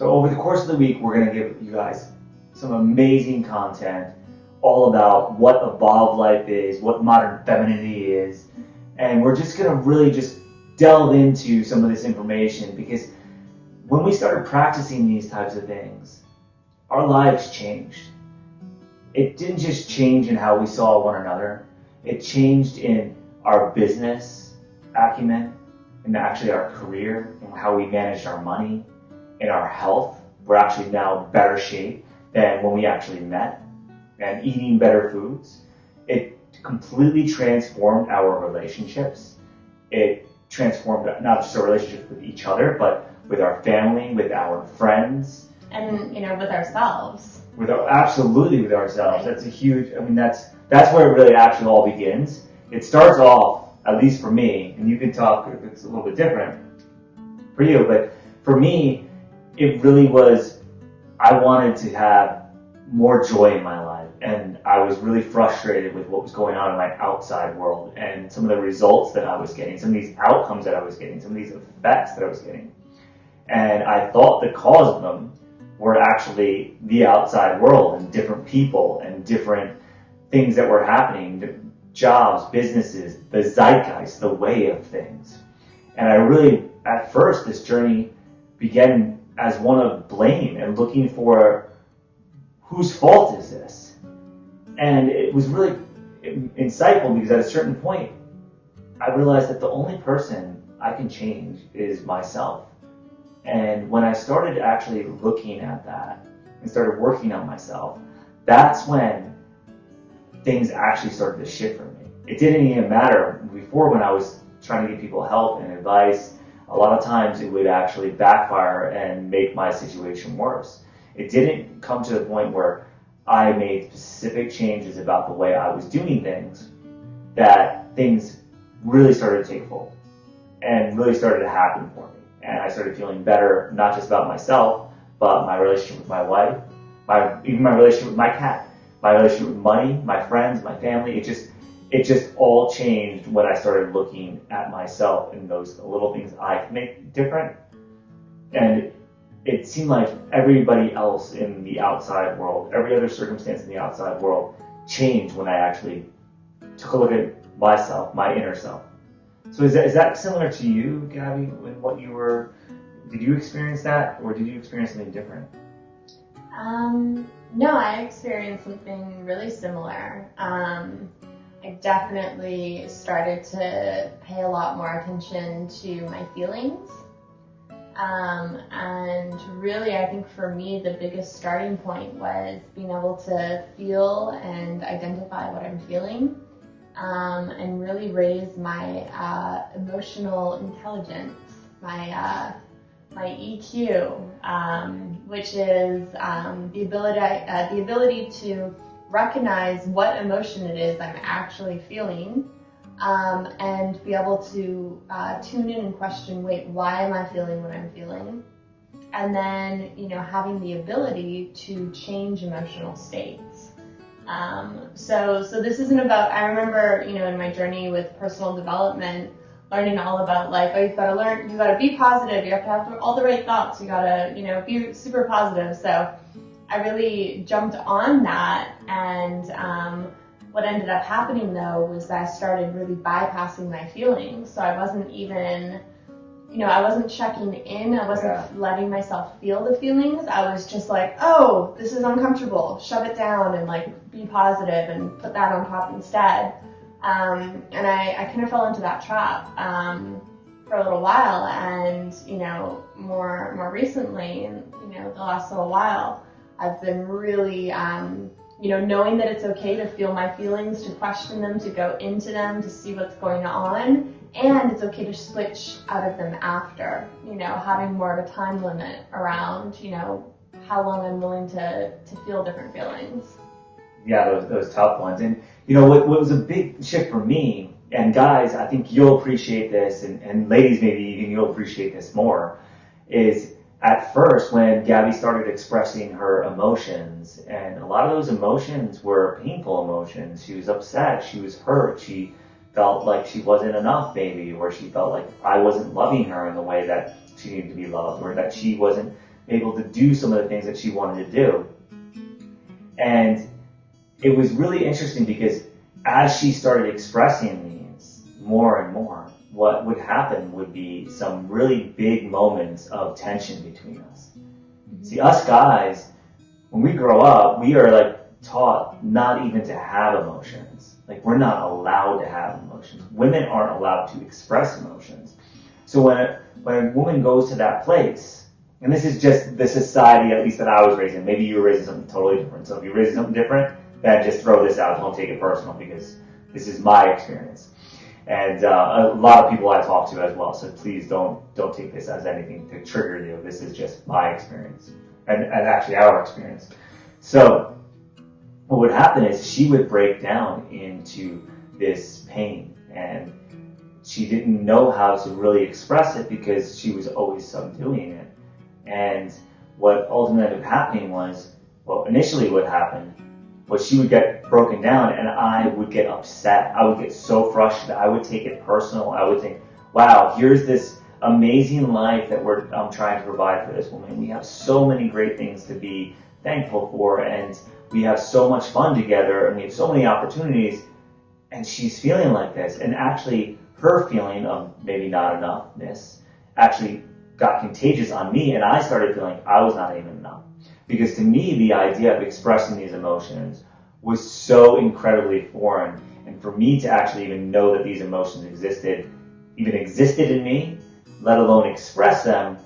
So over the course of the week, we're going to give you guys some amazing content all about what evolved life is, what modern femininity is, and we're just going to really just delve into some of this information, because when we started practicing these types of things, our lives changed. It didn't just change in how we saw one another, it changed in our business acumen, and actually our career, and how we managed our money, and our health. We're actually now in better shape than when we actually met, and eating better foods. It completely transformed our relationships. It transformed not just our relationships with each other, but with our family, with our friends. And, with ourselves. Absolutely with ourselves. That's a huge, that's where it really actually all begins. It starts off, at least for me, and you can talk if it's a little bit different for you, but for me, it really was, I wanted to have more joy in my life, and I was really frustrated with what was going on in my outside world, and some of the results that I was getting, some of these outcomes that I was getting, some of these effects that I was getting. And I thought the cause of them were actually the outside world and different people and different things that were happening, jobs, businesses, the zeitgeist, the way of things. And I really, at first, this journey began as one of blame and looking for whose fault is this? And it was really insightful, because at a certain point, I realized that the only person I can change is myself. And when I started actually looking at that and started working on myself, that's when things actually started to shift for me. It didn't even matter before, when I was trying to give people help and advice. A lot of times it would actually backfire and make my situation worse. It didn't come to the point where I made specific changes about the way I was doing things that things really started to take hold and really started to happen for me. And I started feeling better, not just about myself, but my relationship with my wife, even my relationship with my cat, my relationship with money, my friends, my family. It just all changed when I started looking at myself and those little things I can make different. And it seemed like everybody else in the outside world, every other circumstance in the outside world changed when I actually took a look at myself, my inner self. So is that similar to you, Gabby, did you experience that, or did you experience something different? No, I experienced something really similar. I definitely started to pay a lot more attention to my feelings. And really, I think for me, the biggest starting point was being able to feel and identify what I'm feeling. And really raise my emotional intelligence, my EQ, which is the ability to recognize what emotion it is I'm actually feeling, and be able to tune in and question, wait, why am I feeling what I'm feeling? And then, having the ability to change emotional states. So this isn't about, I remember, in my journey with personal development, learning all about life. You've got to be positive, you have to have all the right thoughts, you got to, be super positive. So I really jumped on that, and what ended up happening though was that I started really bypassing my feelings. So I wasn't even, I wasn't checking in, I wasn't letting myself feel the feelings. I was just like, oh, this is uncomfortable, shove it down and be positive and put that on top instead. And I kind of fell into that trap for a little while, and more recently, the last little while, I've been really knowing that it's okay to feel my feelings, to question them, to go into them, to see what's going on, and it's okay to switch out of them after, having more of a time limit around, how long I'm willing to feel different feelings. Yeah, those tough ones. And what was a big shift for me, and guys, I think you'll appreciate this, and ladies, maybe even you'll appreciate this more, is at first when Gabby started expressing her emotions, and a lot of those emotions were painful emotions. She was upset, she was hurt, she felt like she wasn't enough maybe, or she felt like I wasn't loving her in the way that she needed to be loved, or that she wasn't able to do some of the things that she wanted to do. And it was really interesting because as she started expressing these more and more, what would happen would be some really big moments of tension between us. Mm-hmm. See, us guys, when we grow up, we are like taught not even to have emotions. Like, we're not allowed to have emotions. Women aren't allowed to express emotions. So when a woman goes to that place, and this is just the society, at least that I was raised in, maybe you were raised in something totally different. So if you're raised in something different, then just throw this out. Don't take it personal, because this is my experience. And a lot of people I talk to as well. So please don't take this as anything to trigger you. This is just my experience, and actually our experience. So what would happen is she would break down into this pain, and she didn't know how to really express it because she was always subduing it. And what ultimately ended up happening was, well, initially what happened was she would get broken down and I would get upset. I would get so frustrated. I would take it personal. I would think, wow, here's this amazing life that I'm trying to provide for this woman. We have so many great things to be thankful for, and we have so much fun together, and we have so many opportunities, and she's feeling like this. And actually, her feeling of maybe not enoughness actually got contagious on me, and I started feeling I was not even enough. Because to me, the idea of expressing these emotions was so incredibly foreign, and for me to actually even know that these emotions existed in me, let alone express them,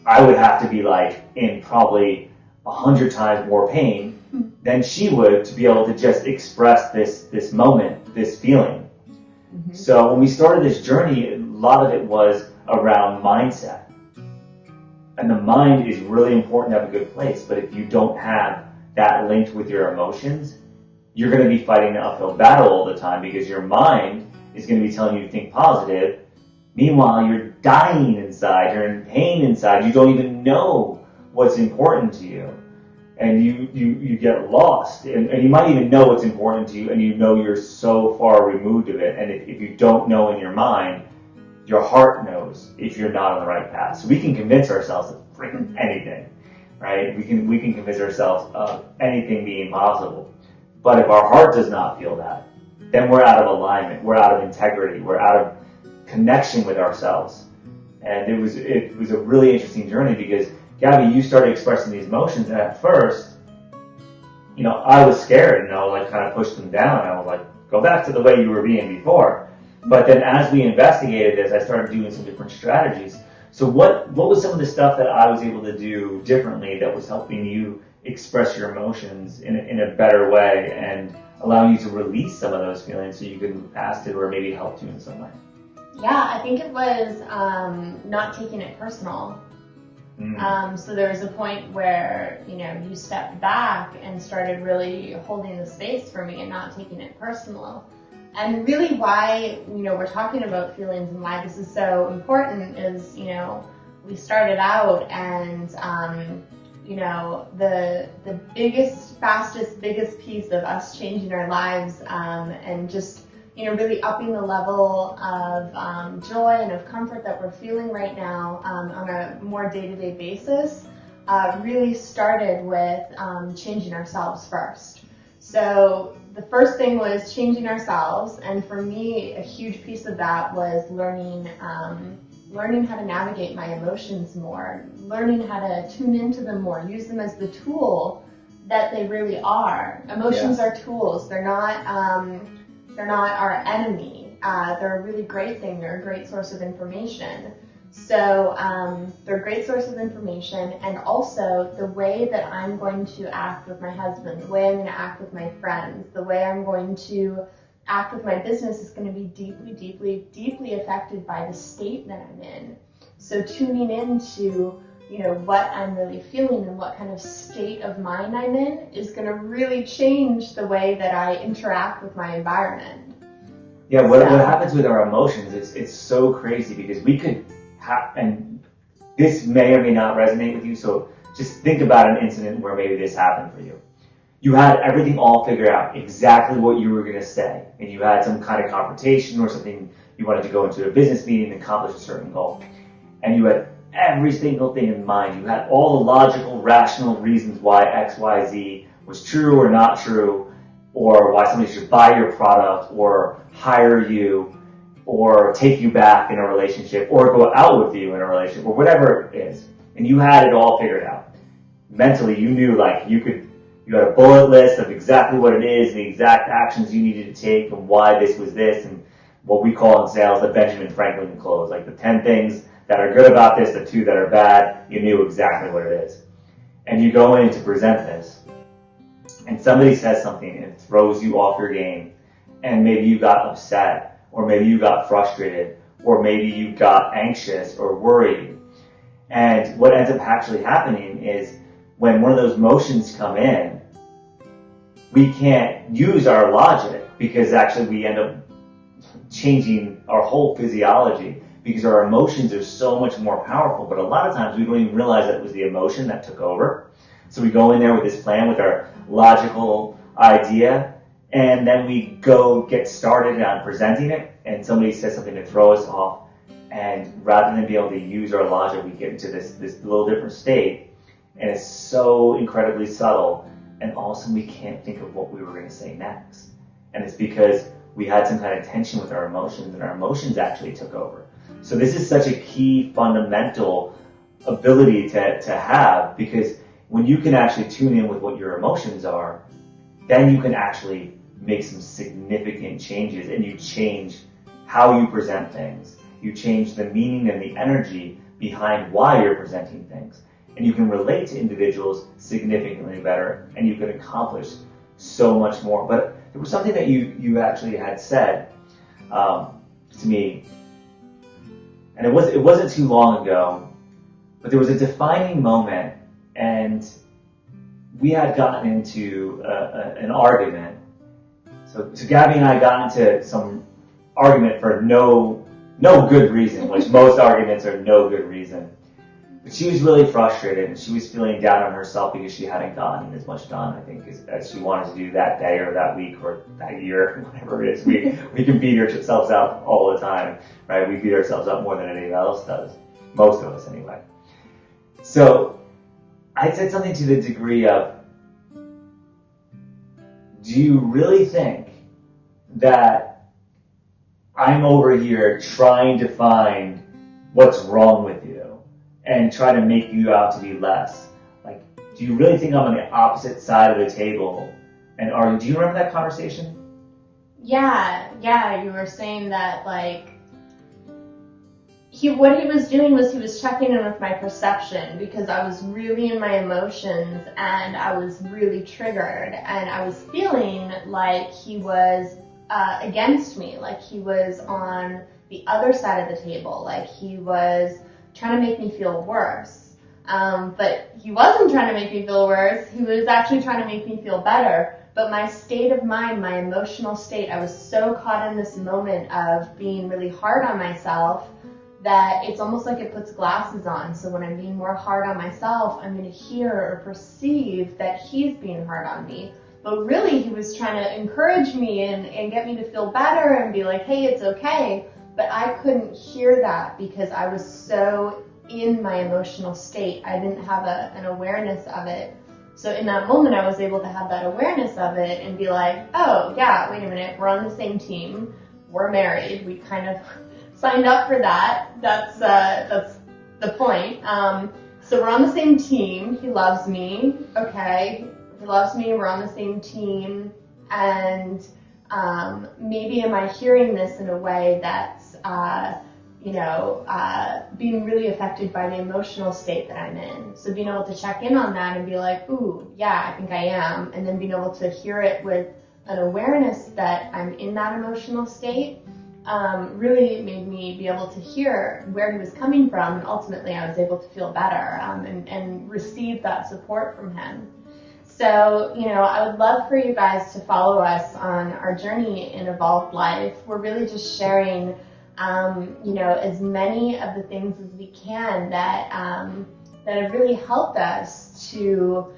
I would have to be like in probably 100 times more pain than she would to be able to just express this moment, this feeling. Mm-hmm. So when we started this journey, a lot of it was around mindset. And the mind is really important to have a good place, but if you don't have that linked with your emotions, you're going to be fighting an uphill battle all the time, because your mind is going to be telling you to think positive. Meanwhile, you're dying inside, you're in pain inside, you don't even know what's important to you. And you get lost, and you might even know what's important to you, and you know you're so far removed of it. And if you don't know in your mind, your heart knows if you're not on the right path. So we can convince ourselves of freaking anything, right? We can convince ourselves of anything being possible. But if our heart does not feel that, then we're out of alignment, we're out of integrity, we're out of connection with ourselves. And it was a really interesting journey, because Gabby, you started expressing these emotions, and at first, I was scared, and I would kind of push them down. I was like, go back to the way you were being before. But then as we investigated this, I started doing some different strategies. So what was some of the stuff that I was able to do differently that was helping you express your emotions in a better way and allowing you to release some of those feelings so you could move past it, or maybe helped you in some way? Yeah, I think it was not taking it personal. So there was a point where, you stepped back and started really holding the space for me and not taking it personal. And really why, we're talking about feelings and why this is so important is, we started out and, the biggest, fastest, biggest piece of us changing our lives and just, really upping the level of joy and of comfort that we're feeling right now on a more day-to-day basis really started with changing ourselves first. So the first thing was changing ourselves, and for me, a huge piece of that was learning how to navigate my emotions more, learning how to tune into them more, use them as the tool that they really are. Emotions are tools. They're not our enemy. They're a really great thing. They're a great source of information. So they're a great source of information, and also the way that I'm going to act with my husband, the way I'm going to act with my friends, the way I'm going to act with my business is going to be deeply, deeply, deeply affected by the state that I'm in. So tuning into what I'm really feeling and what kind of state of mind I'm in is going to really change the way that I interact with my environment. Yeah, what happens with our emotions, it's so crazy, because we could and this may or may not resonate with you, so just think about an incident where maybe this happened for you. You had everything all figured out, exactly what you were going to say, and you had some kind of confrontation or something, you wanted to go into a business meeting and accomplish a certain goal, and you had every single thing in mind. You had all the logical, rational reasons why X, Y, Z was true or not true, or why somebody should buy your product or hire you or take you back in a relationship or go out with you in a relationship or whatever it is. And you had it all figured out. Mentally, you knew like you had a bullet list of exactly what it is, the exact actions you needed to take, and why this was this, and what we call in sales the Benjamin Franklin close, like the 10 things that are good about this, the 2 that are bad. You knew exactly what it is. And you go in to present this, and somebody says something and it throws you off your game, and maybe you got upset, or maybe you got frustrated, or maybe you got anxious or worried. And what ends up actually happening is when one of those emotions come in, we can't use our logic because actually we end up changing our whole physiology because our emotions are so much more powerful. But a lot of times we don't even realize that it was the emotion that took over. So we go in there with this plan, with our logical idea, and then we go get started on presenting it, and somebody says something to throw us off. And rather than be able to use our logic, we get into this little different state, and it's so incredibly subtle, and all of a sudden we can't think of what we were going to say next. And it's because we had some kind of tension with our emotions, and our emotions actually took over. So this is such a key fundamental ability to have, because when you can actually tune in with what your emotions are, then you can actually make some significant changes, and you change how you present things. You change the meaning and the energy behind why you're presenting things. And you can relate to individuals significantly better, and you can accomplish so much more. But there was something that you actually had said to me, and it wasn't too long ago, but there was a defining moment, and we had gotten into an argument. So Gabby and I got into some argument for no good reason, which most arguments are no good reason. But she was really frustrated, and she was feeling down on herself because she hadn't gotten as much done, I think, as she wanted to do that day or that week or that year, whatever it is. We can beat ourselves up all the time, right? We beat ourselves up more than anyone else does. Most of us, anyway. So I said something to the degree of, do you really think that I'm over here trying to find what's wrong with you and try to make you out to be less? Like, do you really think I'm on the opposite side of the table? And do you remember that conversation? Yeah, you were saying that, like, what he was doing was he was checking in with my perception, because I was really in my emotions and I was really triggered, and I was feeling like he was against me, like he was on the other side of the table, like he was trying to make me feel worse. But he wasn't trying to make me feel worse, he was actually trying to make me feel better. But my state of mind, my emotional state, I was so caught in this moment of being really hard on myself that it's almost like it puts glasses on. So when I'm being more hard on myself, I'm going to hear or perceive that he's being hard on me. But really, he was trying to encourage me and get me to feel better and be like, hey, it's okay. But I couldn't hear that because I was so in my emotional state. I didn't have an awareness of it. So in that moment, I was able to have that awareness of it and be like, oh, yeah, wait a minute, we're on the same team. We're married. We kind of signed up for that. That's the point. So we're on the same team. He loves me. Okay. He loves me. We're on the same team. And maybe am I hearing this in a way that's, being really affected by the emotional state that I'm in. So being able to check in on that and be like, ooh, yeah, I think I am. And then being able to hear it with an awareness that I'm in that emotional state really made me be able to hear where he was coming from. And ultimately, I was able to feel better and receive that support from him. So, I would love for you guys to follow us on our journey in Evolved Life. We're really just sharing as many of the things as we can that have really helped us to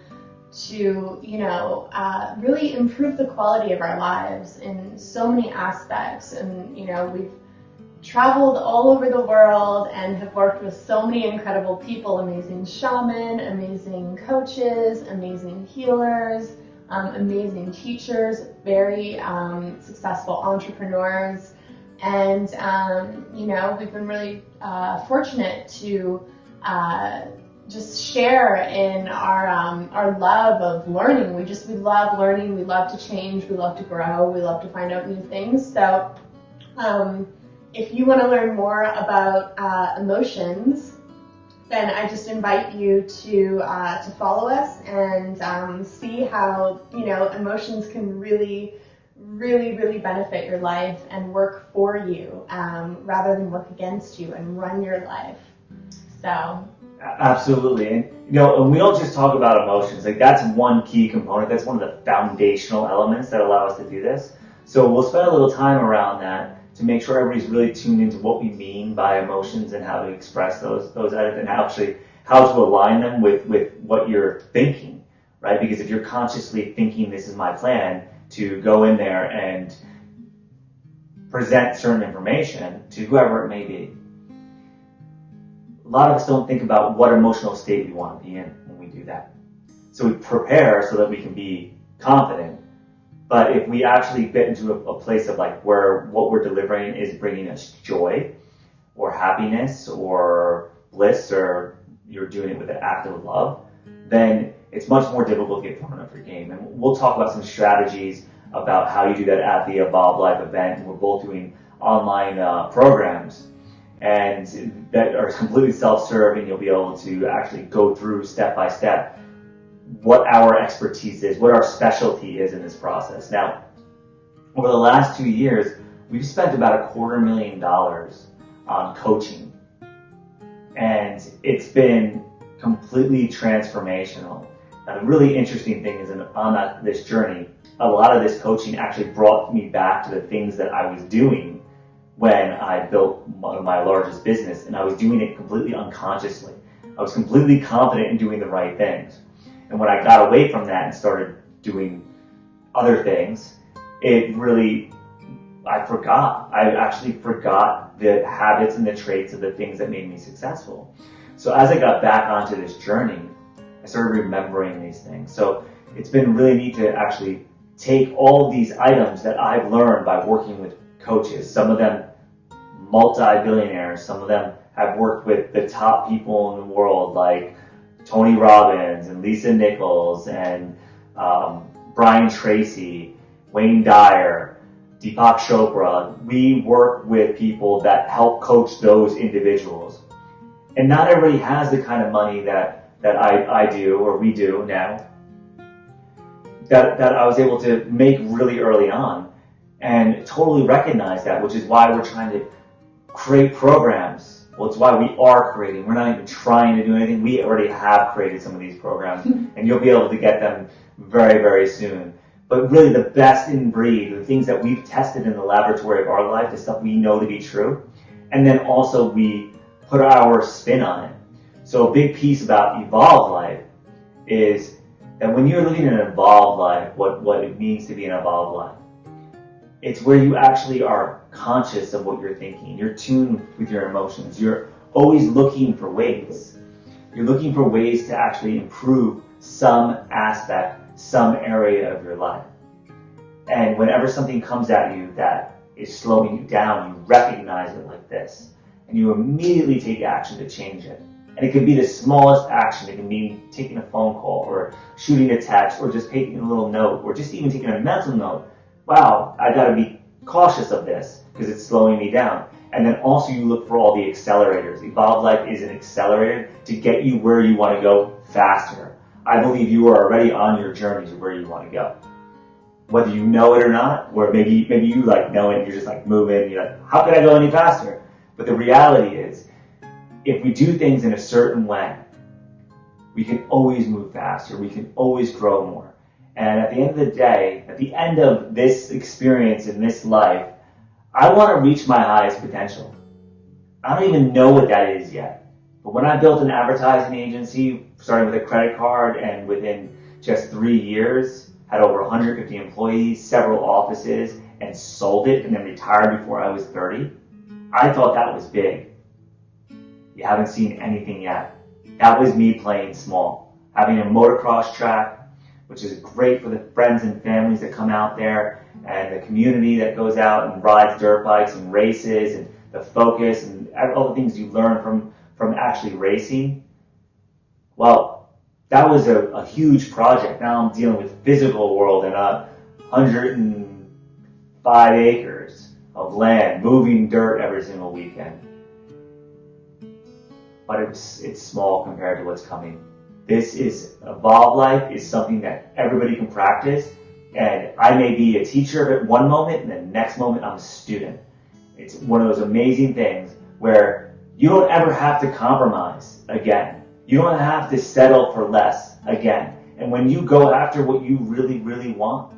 really improve the quality of our lives in so many aspects. And, traveled all over the world and have worked with so many incredible people, amazing shaman, amazing coaches, amazing healers, amazing teachers, very successful entrepreneurs. And, we've been really fortunate to just share in our love of learning. We love learning. We love to change. We love to grow. We love to find out new things. So if you want to learn more about emotions, then I just invite you to follow us and see how emotions can really benefit your life and work for you rather than work against you and run your life. So. Absolutely. And and we don't just talk about emotions. Like, that's one key component. That's one of the foundational elements that allow us to do this. So we'll spend a little time around that to make sure everybody's really tuned into what we mean by emotions and how to express those items and how to align them with what you're thinking, right? Because if you're consciously thinking, this is my plan to go in there and present certain information to whoever it may be, a lot of us don't think about what emotional state we want to be in when we do that. So we prepare so that we can be confident. But if we actually get into a place of like where what we're delivering is bringing us joy or happiness or bliss, or you're doing it with an act of love, then it's much more difficult to get thrown off your game. And we'll talk about some strategies about how you do that at the Evolve Life event. We're both doing online programs and that are completely self-serve, and you'll be able to actually go through step by step what our expertise is, what our specialty is in this process. Now, over the last 2 years, we've spent about $250,000 on coaching, and it's been completely transformational. Now, the really interesting thing is on this journey, a lot of this coaching actually brought me back to the things that I was doing when I built one of my largest business, and I was doing it completely unconsciously. I was completely confident in doing the right things. And when I got away from that and started doing other things, I actually forgot the habits and the traits of the things that made me successful. So as I got back onto this journey, I started remembering these things. So it's been really neat to actually take all of these items that I've learned by working with coaches, some of them multi-billionaires, some of them have worked with the top people in the world like Tony Robbins and Lisa Nichols and Brian Tracy, Wayne Dyer, Deepak Chopra. We work with people that help coach those individuals. And not everybody has the kind of money that I do or we do now that I was able to make really early on and totally recognize that, which is why we're trying to create programs. Well, it's why we are creating. We're not even trying to do anything. We already have created some of these programs, and you'll be able to get them very, very soon. But really the best in breed, the things that we've tested in the laboratory of our life, the stuff we know to be true, and then also we put our spin on it. So a big piece about Evolve Life is that when you're living an evolved life, what it means to be an evolved life, it's where you actually are conscious of what you're thinking. You're tuned with your emotions. You're always looking for ways. You're looking for ways to actually improve some aspect, some area of your life. And whenever something comes at you that is slowing you down, you recognize it like this, and you immediately take action to change it. And it could be the smallest action. It can mean taking a phone call or shooting a text or just taking a little note or just even taking a mental note. Wow, I got to be cautious of this because it's slowing me down. And then also you look for all the accelerators. Evolve Life is an accelerator to get you where you want to go faster. I believe you are already on your journey to where you want to go. Whether you know it or not, or maybe you like know it and you're just like moving, you're like, how can I go any faster? But the reality is, if we do things in a certain way, we can always move faster. We can always grow more. And at the end of the day, at the end of this experience in this life, I want to reach my highest potential. I don't even know what that is yet. But when I built an advertising agency, starting with a credit card, and within just 3 years, had over 150 employees, several offices, and sold it and then retired before I was 30, I thought that was big. You haven't seen anything yet. That was me playing small. Having a motocross track, which is great for the friends and families that come out there, and the community that goes out and rides dirt bikes and races, and the focus and all the things you learn from actually racing. Well, that was a huge project. Now I'm dealing with physical world and 105 acres of land, moving dirt every single weekend. But it's small compared to what's coming. This is Evolve Life is something that everybody can practice, and I may be a teacher at one moment, and the next moment I'm a student. It's one of those amazing things where you don't ever have to compromise again. You don't have to settle for less again. And when you go after what you really, really want,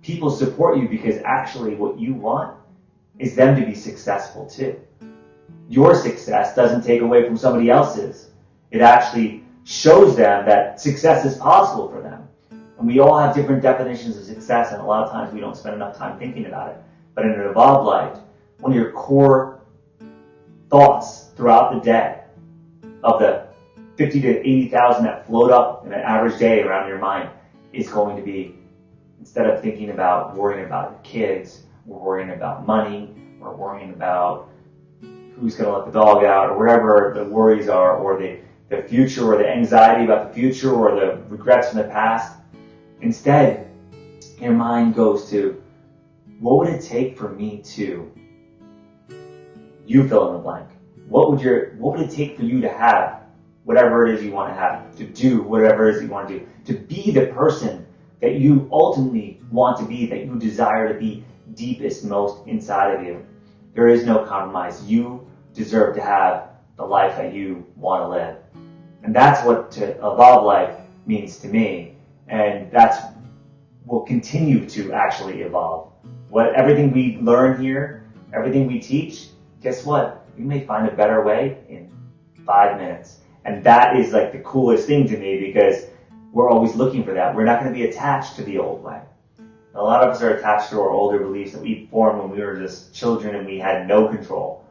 people support you because actually what you want is them to be successful too. Your success doesn't take away from somebody else's. It actually shows them that success is possible for them. And we all have different definitions of success, and a lot of times we don't spend enough time thinking about it. But in an Evolved Life, one of your core thoughts throughout the day, of the 50 to 80,000 that float up in an average day around your mind, is going to be, instead of thinking about worrying about your kids, we're worrying about money, we're worrying about who's going to let the dog out, or whatever the worries are, or the future, or the anxiety about the future, or the regrets from the past. Instead, your mind goes to, what would it take for me to, you fill in the blank. What would it take for you to have whatever it is you want to have, to do whatever it is you want to do, to be the person that you ultimately want to be, that you desire to be deepest, most inside of you. There is no compromise. You deserve to have the life that you want to live. And that's what to Evolve Life means to me. And that's will continue to actually evolve. Everything we learn here, everything we teach, guess what? You may find a better way in 5 minutes. And that is like the coolest thing to me, because we're always looking for that. We're not going to be attached to the old way. A lot of us are attached to our older beliefs that we formed when we were just children and we had no control.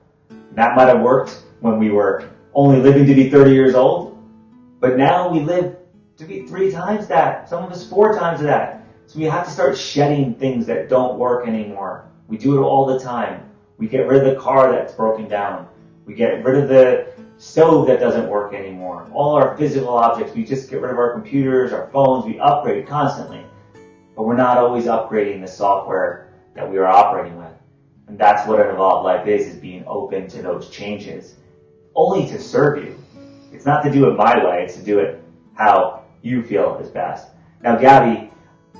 That might have worked when we were only living to be 30 years old, but now we live to be 3 times that, some of us 4 times that. So we have to start shedding things that don't work anymore. We do it all the time. We get rid of the car that's broken down. We get rid of the stove that doesn't work anymore. All our physical objects, we just get rid of our computers, our phones, we upgrade constantly. But we're not always upgrading the software that we are operating with. And that's what an Evolved Life is being open to those changes. Only to serve you. It's not to do it my way, it's to do it how you feel is best. Now, Gabby,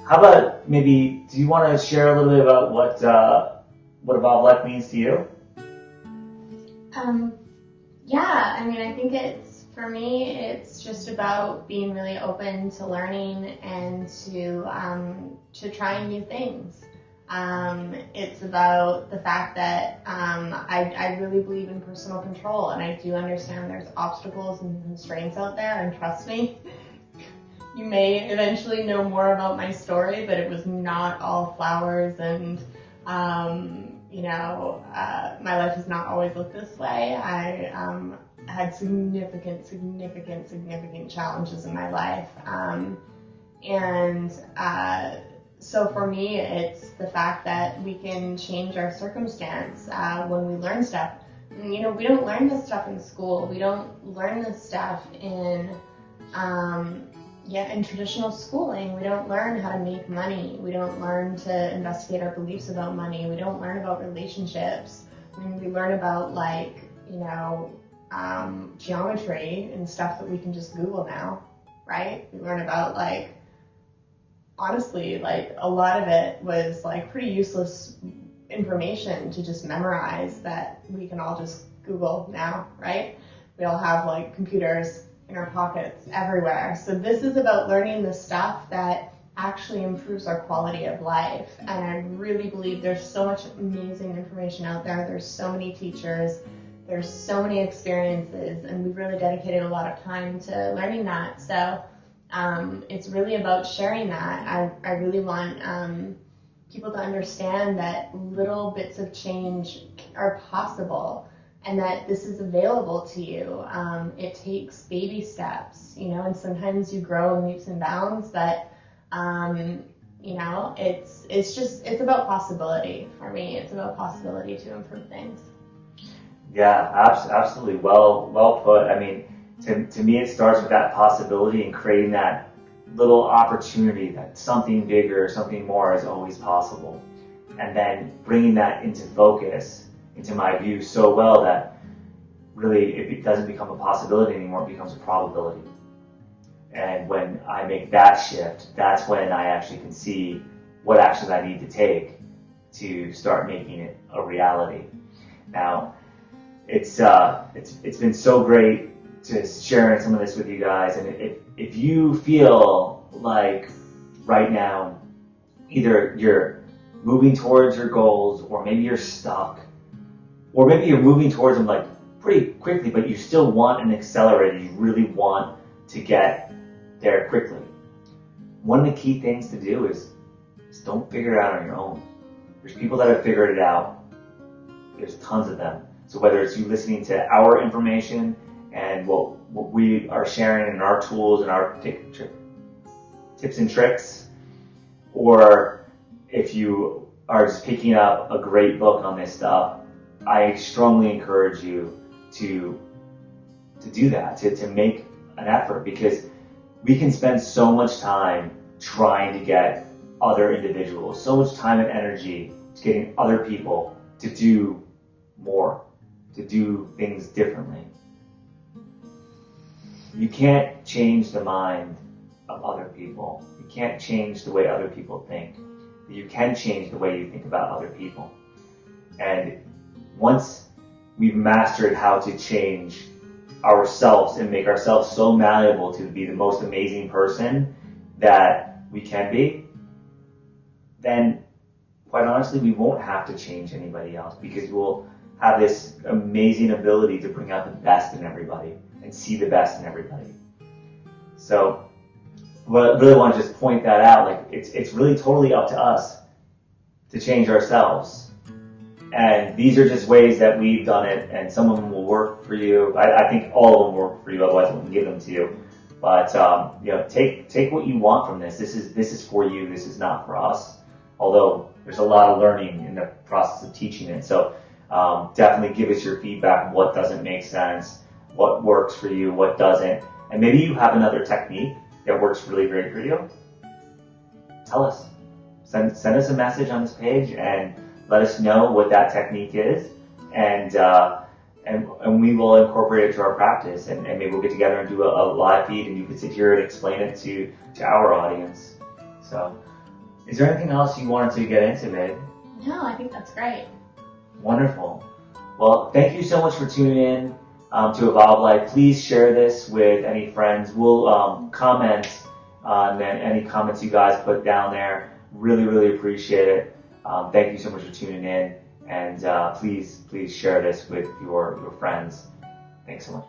how about maybe, do you want to share a little bit about what Evolved Life means to you? Yeah, I mean, I think for me, it's just about being really open to learning and to trying new things. It's about the fact that I really believe in personal control, and I do understand there's obstacles and constraints out there, and trust me, you may eventually know more about my story, but it was not all flowers, and my life has not always looked this way. I had significant challenges in my life, so for me, it's the fact that we can change our circumstance when we learn stuff. We don't learn this stuff in school. We don't learn this stuff in traditional schooling. We don't learn how to make money. We don't learn to investigate our beliefs about money. We don't learn about relationships. We learn about geometry and stuff that we can just Google now, right? We learn about honestly, a lot of it was pretty useless information to just memorize that we can all just Google now, right? We all have computers in our pockets everywhere. So this is about learning the stuff that actually improves our quality of life. And I really believe there's so much amazing information out there. There's so many teachers. There's so many experiences, and we've really dedicated a lot of time to learning that. So it's really about sharing that. I really want people to understand that little bits of change are possible and that this is available to you. It takes baby steps, and sometimes you grow in leaps and bounds, but it's about possibility for me. It's about possibility to improve things. Yeah, absolutely. Well put. I mean, to me, it starts with that possibility and creating that little opportunity that something bigger, something more is always possible. And then bringing that into focus, into my view, so well that really it doesn't become a possibility anymore, it becomes a probability. And when I make that shift, that's when I actually can see what actions I need to take to start making it a reality. Now, it's been so great to share some of this with you guys, and if you feel like right now either you're moving towards your goals, or maybe you're stuck, or maybe you're moving towards them like pretty quickly, but you still want an accelerator, you really want to get there quickly, one of the key things to do is don't figure it out on your own. There's people that have figured it out. There's tons of them. So whether it's you listening to our information and what we are sharing in our tools and our tips and tricks, or if you are just picking up a great book on this stuff, I strongly encourage you to do that, to make an effort, because we can spend so much time trying to get other individuals, so much time and energy to getting other people to do more, to do things differently. You can't change the mind of other people. You can't change the way other people think. But you can change the way you think about other people. And once we've mastered how to change ourselves and make ourselves so malleable to be the most amazing person that we can be, then quite honestly, we won't have to change anybody else, because we'll have this amazing ability to bring out the best in everybody and see the best in everybody. So I really want to just point that out. Like it's really totally up to us to change ourselves. And these are just ways that we've done it, and some of them will work for you. I think all of them work for you, otherwise I wouldn't give them to you. But take what you want from this. This is for you. This is not for us. Although there's a lot of learning in the process of teaching it. So definitely give us your feedback on what doesn't make sense, what works for you, what doesn't. And maybe you have another technique that works really great for you. Tell us. Send us a message on this page and let us know what that technique is, and we will incorporate it to our practice, and maybe we'll get together and do a live feed, and you can sit here and explain it to our audience. So, is there anything else you wanted to get into, babe? No, I think that's great. Wonderful. Well, thank you so much for tuning in to Evolve Life. Please share this with any friends. We'll comment on any comments you guys put down there. Really, really appreciate it. Thank you so much for tuning in, and please share this with your friends. Thanks so much.